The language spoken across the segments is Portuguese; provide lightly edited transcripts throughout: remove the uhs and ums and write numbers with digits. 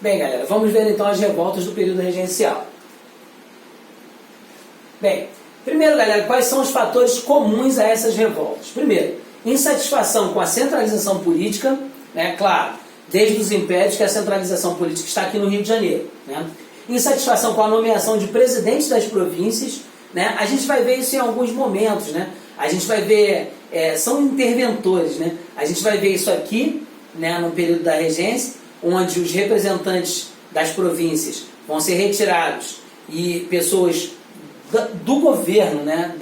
Bem, galera, vamos ver então as revoltas do período regencial. Bem, primeiro, galera, quais são os fatores comuns a essas revoltas? Primeiro, insatisfação com a centralização política, né? Claro, desde os impérios que a centralização política está aqui no Rio de Janeiro, né? Insatisfação com a nomeação de presidentes das províncias, né? A gente vai ver isso em alguns momentos, né? A gente vai ver, são interventores, né? A gente vai ver isso aqui, né, no período da regência, onde os representantes das províncias vão ser retirados e pessoas do governo, né,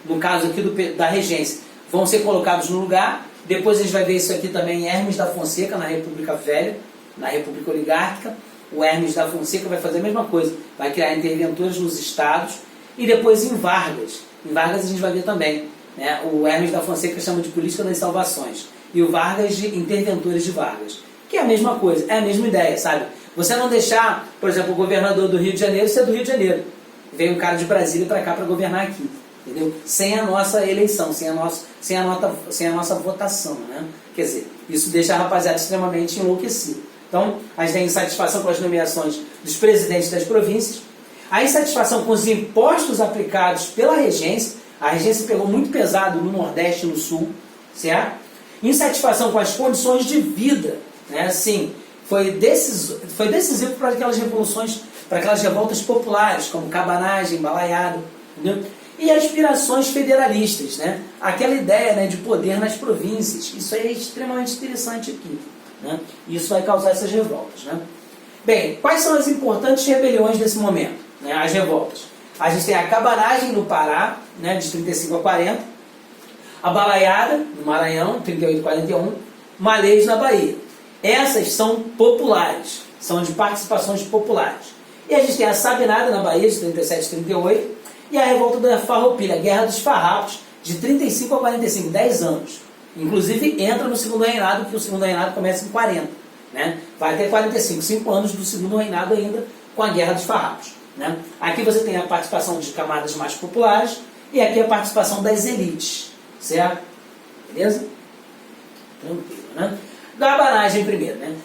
no caso aqui da regência, vão ser colocados no lugar. Depois a gente vai ver isso aqui também em Hermes da Fonseca, na República Velha, na República Oligárquica. O Hermes da Fonseca vai fazer a mesma coisa, vai criar interventores nos estados. E depois em Vargas a gente vai ver também, né, o Hermes da Fonseca chama de política das salvações e o Vargas de interventores de Vargas, que é a mesma coisa, é a mesma ideia, sabe? Você não deixar, por exemplo, o governador do Rio de Janeiro ser do Rio de Janeiro. Veio um cara de Brasília para cá para governar aqui, entendeu? Sem a nossa eleição, sem a nossa votação, né? Quer dizer, isso deixa a rapaziada extremamente enlouquecida. Então, a gente tem insatisfação com as nomeações dos presidentes das províncias, a insatisfação com os impostos aplicados pela regência. A regência pegou muito pesado no Nordeste e no Sul, certo? Insatisfação com as condições de vida, né? Assim, foi decisivo para aquelas revoluções, para aquelas revoltas populares, como cabanagem, balaiado, entendeu? E aspirações federalistas, né? Aquela ideia, né, de poder nas províncias. Isso é extremamente interessante aqui, né? E isso vai causar essas revoltas, né? Bem, quais são as importantes rebeliões desse momento, né? As revoltas. A gente tem a cabanagem no Pará, né, de 35 a 40, a balaiada no Maranhão, 38 a 41, Malês na Bahia. Essas são populares, são de participações populares. E a gente tem a Sabinada na Bahia, de 37 a 38, e a revolta da Farroupilha, a Guerra dos Farrapos, de 35 a 45, 10 anos. Inclusive entra no segundo reinado, porque o segundo reinado começa em 40. Né? Vai até 45, 5 anos do segundo reinado ainda, com a Guerra dos Farrapos. Né? Aqui você tem a participação de camadas mais populares, e aqui a participação das elites. Certo? Beleza? Tranquilo, né? Cabanagem primeiro, né?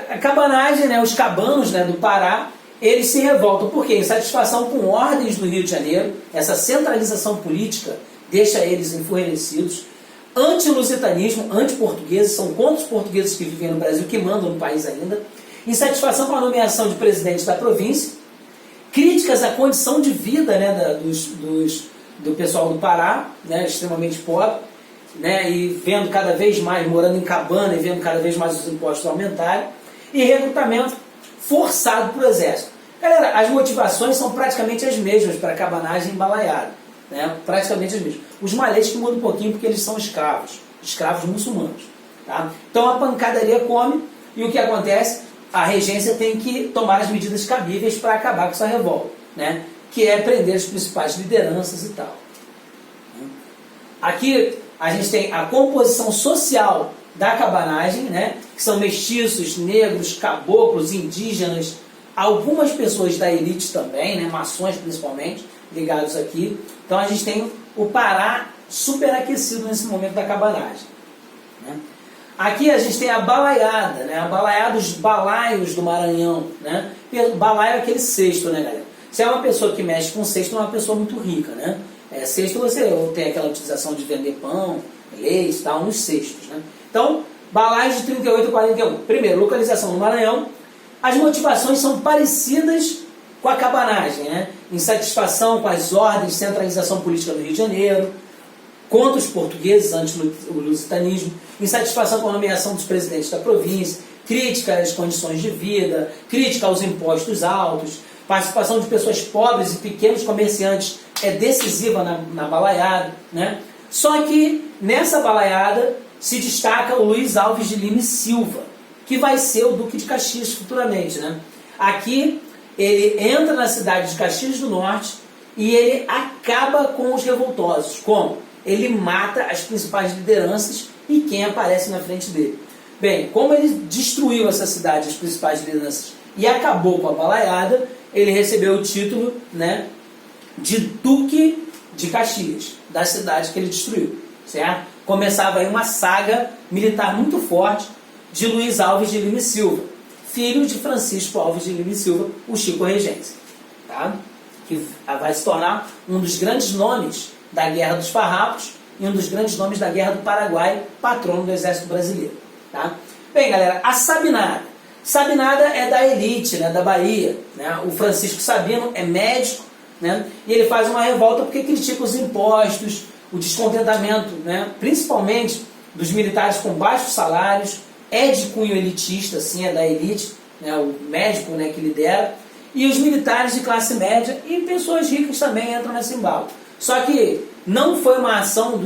A cabanagem, né, os cabanos, né, do Pará, eles se revoltam. Por quê? Insatisfação com ordens do Rio de Janeiro, essa centralização política deixa eles enfurecidos. Anti-lusitanismo, anti-portugueses, são contra os portugueses que vivem no Brasil, que mandam no país ainda. Insatisfação com a nomeação de presidente da província. Críticas à condição de vida, né, do pessoal do Pará, né, extremamente pobre, né, e vendo cada vez mais, morando em cabana e vendo cada vez mais os impostos aumentarem, e recrutamento forçado para o exército. Galera, as motivações são praticamente as mesmas para cabanagem e balaiada, né, praticamente as mesmas. Os malês que mudam um pouquinho porque eles são escravos muçulmanos. Tá? Então a pancadaria come, e o que acontece? A regência tem que tomar as medidas cabíveis para acabar com essa revolta, né? Que é prender as principais lideranças e tal. Aqui a gente tem a composição social da cabanagem, né? Que são mestiços, negros, caboclos, indígenas, algumas pessoas da elite também, né? Maçons principalmente, ligados aqui. Então a gente tem o Pará superaquecido nesse momento da cabanagem. Né? Aqui a gente tem a balaiada, né? A balaiada, os balaios do Maranhão, né? Balaio é aquele cesto, né, galera? Se é uma pessoa que mexe com cesto, não é uma pessoa muito rica, né? Cesto você tem aquela utilização de vender pão, leite e tal, nos cestos, né? Então, balaios de 38 a 41. Primeiro, localização no Maranhão. As motivações são parecidas com a cabanagem, né? Insatisfação com as ordens de centralização política do Rio de Janeiro, contra os portugueses, anti-lusitanismo, insatisfação com a nomeação dos presidentes da província, crítica às condições de vida, crítica aos impostos altos, participação de pessoas pobres e pequenos comerciantes é decisiva na balaiada, né? Só que nessa balaiada se destaca o Luiz Alves de Lima e Silva, que vai ser o Duque de Caxias futuramente, né? Aqui ele entra na cidade de Caxias do Norte e ele acaba com os revoltosos. Como? Ele mata as principais lideranças e quem aparece na frente dele. Bem, como ele destruiu essa cidade, as principais lideranças, e acabou com a balaiada, ele recebeu o título, né, de Duque de Caxias, da cidade que ele destruiu, certo? Começava aí uma saga militar muito forte de Luiz Alves de Lima e Silva, filho de Francisco Alves de Lima e Silva, o Chico Regency, tá? Que vai se tornar um dos grandes nomes da Guerra dos Farrapos e um dos grandes nomes da Guerra do Paraguai, patrono do Exército Brasileiro. Tá? Bem, galera, a Sabinada. Sabinada é da elite, né, da Bahia. Né? O Francisco Sabino é médico, né, e ele faz uma revolta porque critica os impostos, o descontentamento, né, principalmente dos militares com baixos salários, é de cunho elitista, assim, é da elite, né, o médico, né, que lidera, e os militares de classe média e pessoas ricas também entram nesse embalo. Só que não foi uma ação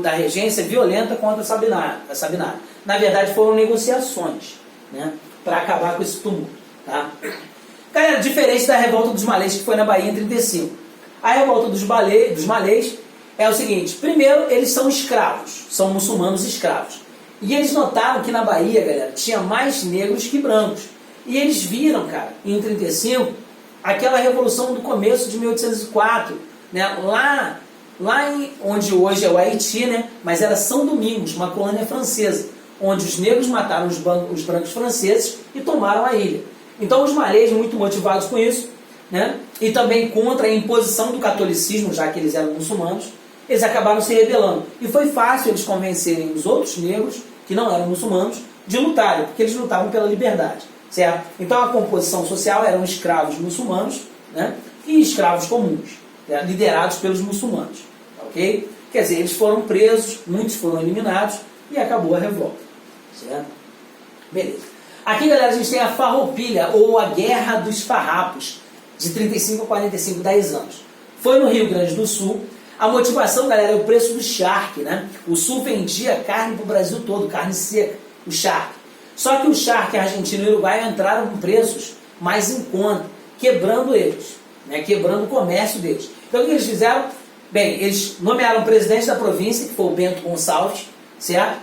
da regência violenta contra a Sabinada. Na verdade, foram negociações, né, para acabar com esse tumulto. Tá? Galera, diferente da revolta dos malês que foi na Bahia em 1935. A revolta dos malês é o seguinte: primeiro, eles são escravos, são muçulmanos escravos. E eles notaram que na Bahia, galera, tinha mais negros que brancos. E eles viram, cara, em 1935, aquela revolução do começo de 1804, né, lá onde hoje é o Haiti, né, mas era São Domingos, uma colônia francesa, onde os negros mataram os brancos franceses e tomaram a ilha. Então os malês, muito motivados com isso, né, e também contra a imposição do catolicismo, já que eles eram muçulmanos, eles acabaram se rebelando. E foi fácil eles convencerem os outros negros, que não eram muçulmanos, de lutarem, porque eles lutavam pela liberdade. Certo? Então a composição social eram escravos muçulmanos, né, e escravos comuns, né, liderados pelos muçulmanos. Ok? Quer dizer, eles foram presos, muitos foram eliminados e acabou a revolta. Certo? Beleza. Aqui, galera, a gente tem a Farroupilha, ou a Guerra dos Farrapos, de 35 a 45, 10 anos. Foi no Rio Grande do Sul. A motivação, galera, é o preço do charque, né? O Sul vendia carne para o Brasil todo, carne seca, o charque. Só que o charque argentino e o Uruguai entraram com preços mais em conta, quebrando eles, né? Quebrando o comércio deles. Então o que eles fizeram? Bem, eles nomearam o presidente da província, que foi o Bento Gonçalves, certo?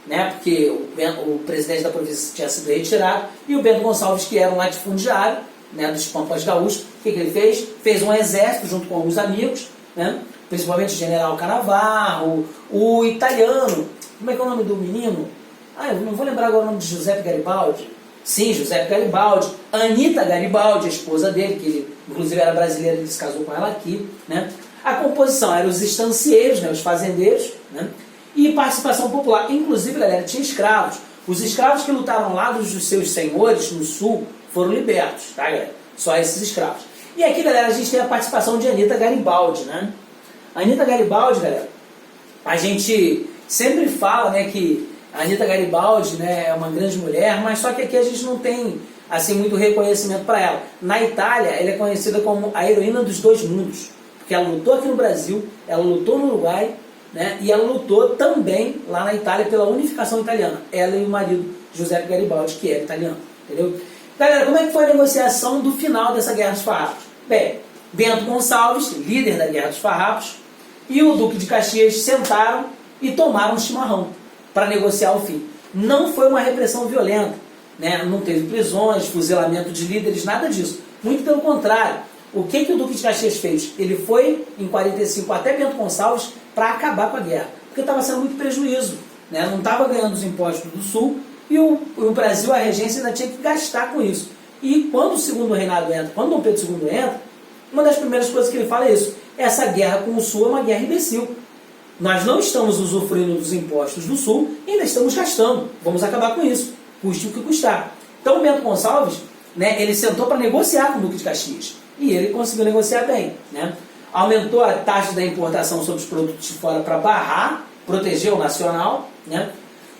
Né? Porque o presidente da província tinha sido retirado, e o Bento Gonçalves, que era um latifundiário, né, dos Pampas Gaúchos, o que ele fez? Fez um exército junto com alguns amigos, né? Principalmente o general Canavarro, o italiano, como é que é o nome do menino? Eu não vou lembrar agora o nome de Giuseppe Garibaldi. Sim, Giuseppe Garibaldi. Anita Garibaldi, a esposa dele, que ele, inclusive era brasileira, ele se casou com ela aqui. Né? A composição era os estancieiros, né, os fazendeiros, né? E participação popular. Inclusive, galera, tinha escravos. Os escravos que lutaram lá dos seus senhores no sul foram libertos, tá, galera? Só esses escravos. E aqui, galera, a gente tem a participação de Anita Garibaldi, né? Anita Garibaldi, galera, a gente sempre fala, né, que a Anita Garibaldi, né, é uma grande mulher, mas só que aqui a gente não tem assim muito reconhecimento para ela. Na Itália, ela é conhecida como a heroína dos dois mundos, porque ela lutou aqui no Brasil, ela lutou no Uruguai, né, e ela lutou também lá na Itália pela unificação italiana. Ela e o marido Giuseppe Garibaldi, que era italiano, entendeu? Galera, como é que foi a negociação do final dessa Guerra dos Farrapos? Bem, Bento Gonçalves, líder da Guerra dos Farrapos, e o Duque de Caxias sentaram e tomaram um chimarrão para negociar o fim. Não foi uma repressão violenta, né? Não teve prisões, fuzilamento de líderes, nada disso. Muito pelo contrário. O que o Duque de Caxias fez? Ele foi, em 45, até Bento Gonçalves para acabar com a guerra, porque estava sendo muito prejuízo, né? Não estava ganhando os impostos do Sul, e o Brasil, a regência, ainda tinha que gastar com isso. E quando o segundo reinado entra, quando Dom Pedro II entra, uma das primeiras coisas que ele fala é isso: essa guerra com o Sul é uma guerra imbecil. Nós não estamos usufruindo dos impostos do Sul e ainda estamos gastando. Vamos acabar com isso, custe o que custar. Então o Bento Gonçalves, né, ele sentou para negociar com o Duque de Caxias. E ele conseguiu negociar bem. Né? Aumentou a taxa da importação sobre os produtos de fora para barrar, proteger o nacional. Né?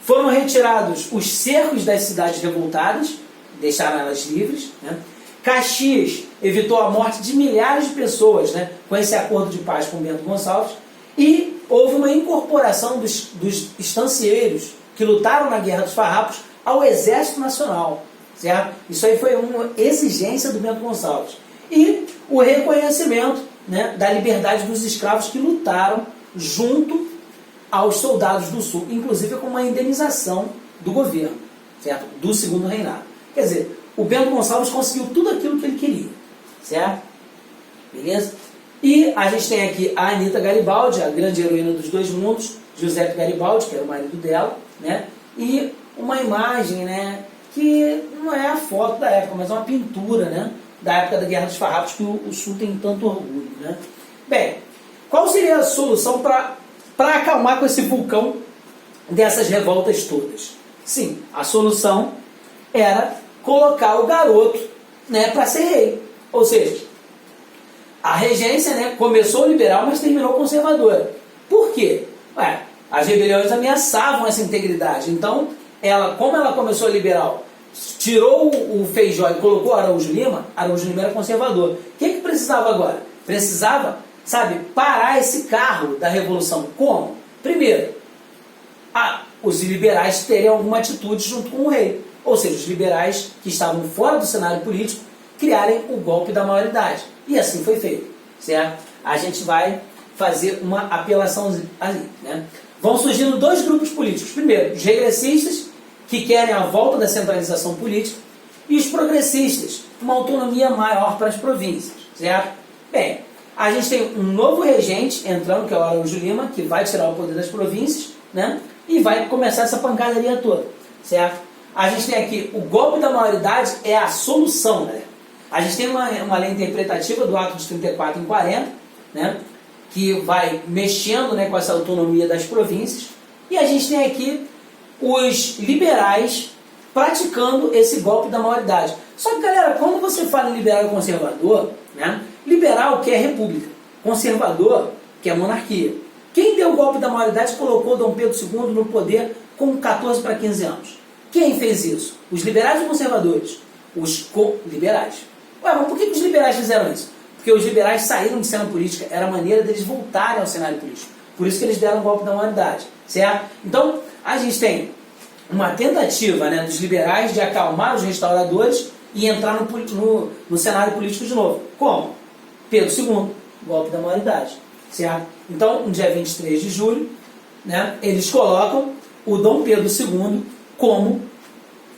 Foram retirados os cercos das cidades revoltadas, deixaram elas livres. Né? Caxias evitou a morte de milhares de pessoas, né, com esse acordo de paz com Bento Gonçalves. E houve uma incorporação dos estancieiros que lutaram na Guerra dos Farrapos ao Exército Nacional. Certo? Isso aí foi uma exigência do Bento Gonçalves. E o reconhecimento, né, da liberdade dos escravos que lutaram junto aos soldados do Sul, inclusive com uma indenização do governo, certo? Do segundo reinado. Quer dizer, o Bento Gonçalves conseguiu tudo aquilo que ele queria. Certo? Beleza? E a gente tem aqui a Anita Garibaldi, a grande heroína dos dois mundos, Giuseppe Garibaldi, que era o marido dela, né? E uma imagem, né, que não é a foto da época, mas é uma pintura, né, da época da Guerra dos Farrapos, que o Sul tem tanto orgulho, né? Bem, qual seria a solução para acalmar com esse vulcão dessas revoltas todas? Sim, a solução era colocar o garoto, né, para ser rei. Ou seja, a regência, né, começou liberal, mas terminou conservadora. Por quê? As rebeliões ameaçavam essa integridade. Então, como ela começou liberal, tirou o Feijó e colocou o Araújo Lima era conservador. O que precisava agora? Precisava, parar esse carro da revolução. Como? Primeiro, os liberais terem alguma atitude junto com o rei. Ou seja, os liberais que estavam fora do cenário político criarem o golpe da maioridade. E assim foi feito, certo? A gente vai fazer uma apelação ali, né? Vão surgindo dois grupos políticos. Primeiro, os regressistas, que querem a volta da centralização política, e os progressistas, uma autonomia maior para as províncias, certo? Bem, a gente tem um novo regente entrando, que é o Araújo Lima, que vai tirar o poder das províncias, né? E vai começar essa pancadaria toda, certo? A gente tem aqui, o golpe da maioridade é a solução, galera. A gente tem uma lei interpretativa do ato de 34 em 40, né, que vai mexendo, né, com essa autonomia das províncias, e a gente tem aqui os liberais praticando esse golpe da maioridade. Só que, galera, quando você fala em liberal e conservador, né, liberal quer república, conservador quer monarquia. Quem deu o golpe da maioridade colocou Dom Pedro II no poder com 14 para 15 anos. Quem fez isso? Os liberais ou conservadores? Os liberais. Mas por que os liberais fizeram isso? Porque os liberais saíram de cena política, era a maneira deles voltarem ao cenário político. Por isso que eles deram o golpe da maioridade, certo? Então, a gente tem uma tentativa, né, dos liberais de acalmar os restauradores e entrar no cenário político de novo. Como? Pedro II, golpe da maioridade, certo? Então, no dia 23 de julho, né, eles colocam o Dom Pedro II como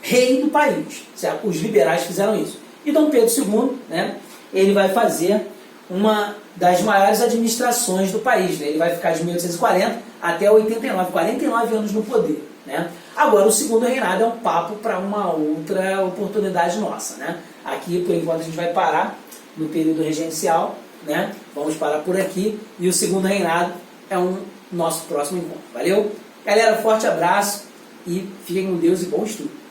rei do país, certo? Os liberais fizeram isso. E Dom Pedro II, né, ele vai fazer uma das maiores administrações do país, né? Ele vai ficar de 1840 até 89, 49 anos no poder, né? Agora, o segundo reinado é um papo para uma outra oportunidade nossa, né? Aqui, por enquanto, a gente vai parar no período regencial, né? Vamos parar por aqui, e o segundo reinado é nosso próximo encontro. Valeu? Galera, forte abraço e fiquem com Deus e bom estudo.